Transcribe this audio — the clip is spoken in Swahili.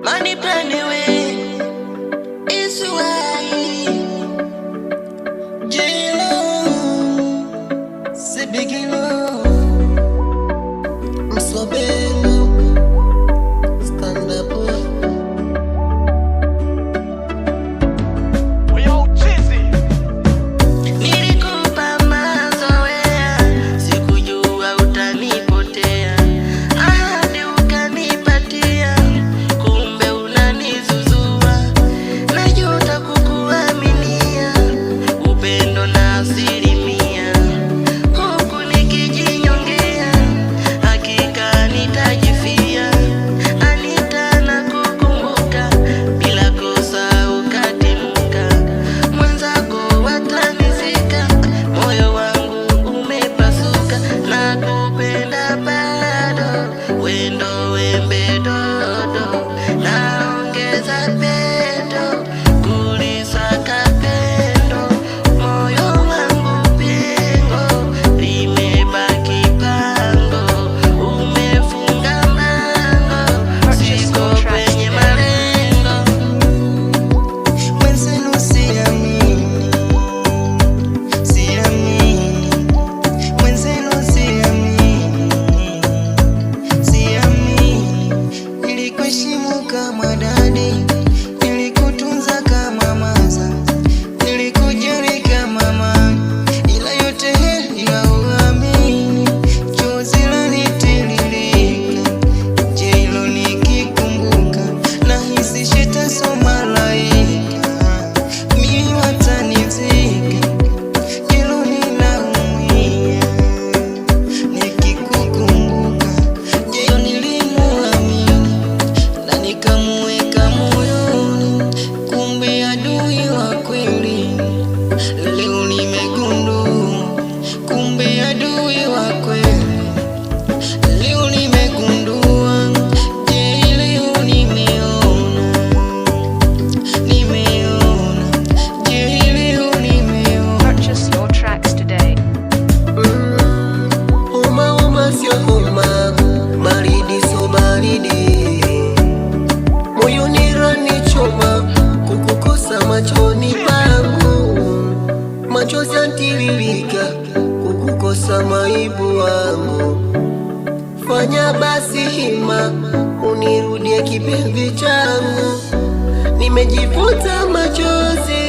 Money plan away. It's why J-Lo c'est big low. I'm so big. Stand up. Nilikupa mazoea, sikujua utanipotea. Ahadi ukanipatia, kumbe unanizuzua. Najuta kukuaminia, upendo na asilimia. Huku nikijinyongea, hakika nitajifia. Anita nakukumbuka, bila kosa ukatimuka. Mwenzako watanizika, moyo wangu umepasuka. Nakupenda bado, wendo wembe dodo. Naongeza pendo, kulisaka pendo. Moyo wangu pengo, limebaki pango. Umefunga mlango, siko kwenye malengo. Mwenzenu siamini, siamini. Mwenzenu siamini, siamini. Nilikuheshimu kama dadi, nilikutunza kama maza, nilikujali kama mama, ila yote heri ya uamini. Chozi lanitiririka, J-Lo nikikumbuka, nahisi shitaso malaika. Mimi watanizika, J-Lo ninaumia, nikikukumbuka. J-Lo nilimuamini na nikamuweka moyoni, kumbe adui wa kweli. Leo nimegundua, kumbe adui wa kweli. Leo nimegundua, leo nimeona, nimeona, leo nimeona. Purchase your tracks today. Uma sio uma, baridi so baridi. Moyoni ranichoma, kukukosa machoni pangu. Machozi yantiririka, kukukosa maibu wangu. Fanya basi hima, unirudie kipenzi changu. Nimejifuta machozi,